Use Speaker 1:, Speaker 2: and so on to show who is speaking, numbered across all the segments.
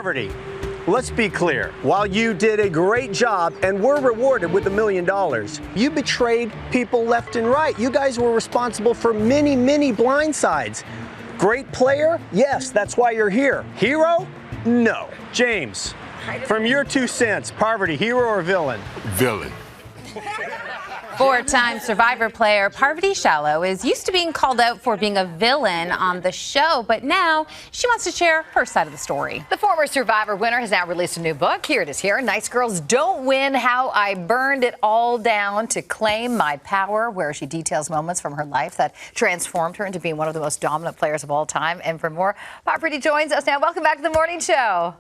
Speaker 1: Parvati, let's be clear. While you did a great job and were rewarded with $1 million, you betrayed people left and right. You guys were responsible for many, many blindsides. Great player? Yes, that's why you're here. Hero? No. James, from your 2 cents, Parvati, hero or villain?
Speaker 2: Villain.
Speaker 3: Four-time Survivor player Parvati Shallow is used to being called out for being a villain on the show, but now she wants to share her side of the story.
Speaker 4: The former Survivor winner has now released a new book. Here it is here. Nice Girls Don't Win, How I Burned It All Down to Claim My Power, where she details moments from her life that transformed her into being one of the most dominant players of all time. And for more, Parvati joins us now. Welcome back to the morning show.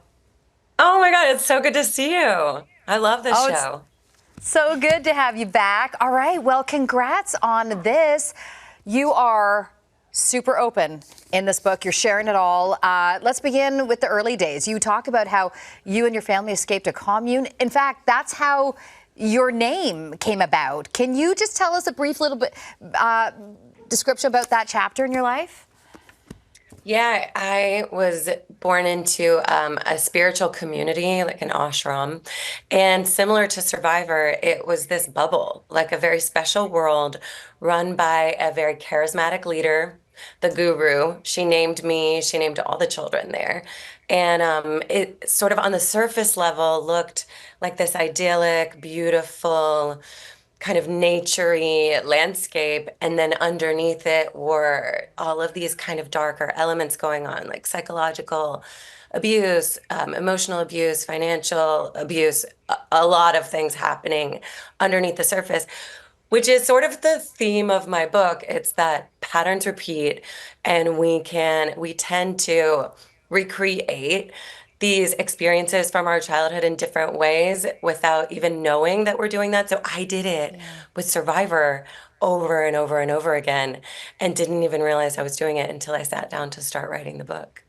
Speaker 5: Oh my God, it's so good to see you. I love this show.
Speaker 4: So good to have you back. All right, well, congrats on this. You are super open in this book. You're sharing it all. Let's begin with the early days. You talk about how you and your family escaped a commune. In fact, that's how your name came about. Can you just tell us a brief little bit description about that chapter in your life?
Speaker 5: Yeah, I was born into a spiritual community, like an ashram. And similar to Survivor, it was this bubble, like a very special world run by a very charismatic leader, the guru. She named me, she named all the children there. And it sort of on the surface level looked like this idyllic, beautiful, kind of nature-y landscape, and then underneath it were all of these kind of darker elements going on, like psychological abuse, emotional abuse, financial abuse, a lot of things happening underneath the surface, which is sort of the theme of my book. It's that patterns repeat, and we tend to recreate these experiences from our childhood in different ways without even knowing that we're doing that. So I did it with Survivor over and over and over again and didn't even realize I was doing it until I sat down to start writing the book.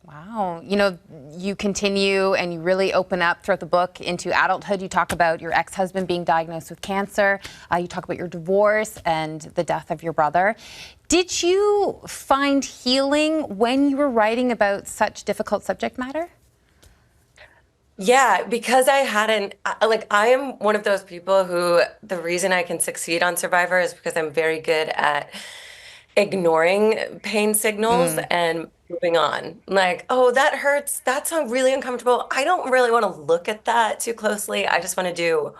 Speaker 3: Wow. You know, you continue and you really open up throughout the book into adulthood. You talk about your ex-husband being diagnosed with cancer. You talk about your divorce and the death of your brother. Did you find healing when you were writing about such difficult subject matter?
Speaker 5: Yeah, because I hadn't, I am one of those people who the reason I can succeed on Survivor is because I'm very good at ignoring pain signals and moving on. Like, oh, that hurts. That sounds really uncomfortable. I don't really want to look at that too closely. I just want to do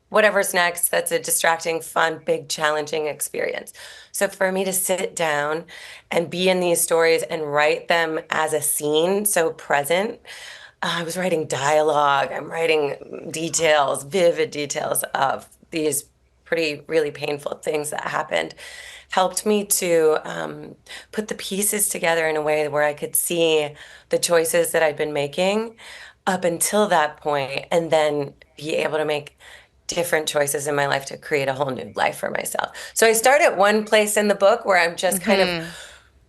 Speaker 5: whatever's next. That's a distracting, fun, big, challenging experience. So for me to sit down and be in these stories and write them as a scene, so present, I was writing dialogue. I'm writing details, vivid details of these really painful things that happened. Helped me to put the pieces together in a way where I could see the choices that I'd been making up until that point, and then be able to make different choices in my life to create a whole new life for myself. So I start at one place in the book where I'm just kind of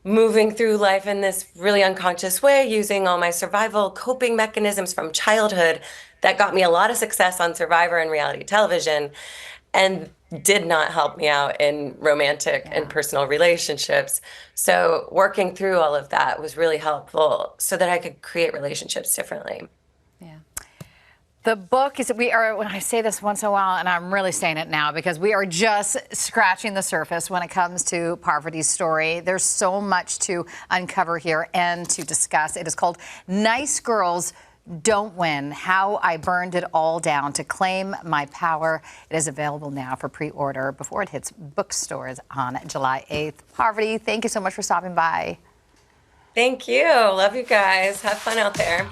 Speaker 5: moving through life in this really unconscious way, using all my survival coping mechanisms from childhood that got me a lot of success on Survivor and reality television, and did not help me out in romantic and personal relationships. So working through all of that was really helpful so that I could create relationships differently.
Speaker 4: Yeah. The book is, when I say this once in a while, and I'm really saying it now because we are just scratching the surface when it comes to Parvati's story. There's so much to uncover here and to discuss. It is called Nice Girls Don't Win, How I Burned It All Down to Claim My Power. It is available now for pre-order before it hits bookstores on July 8th. Parvati, thank you so much for stopping by.
Speaker 5: Thank you. Love you guys. Have fun out there.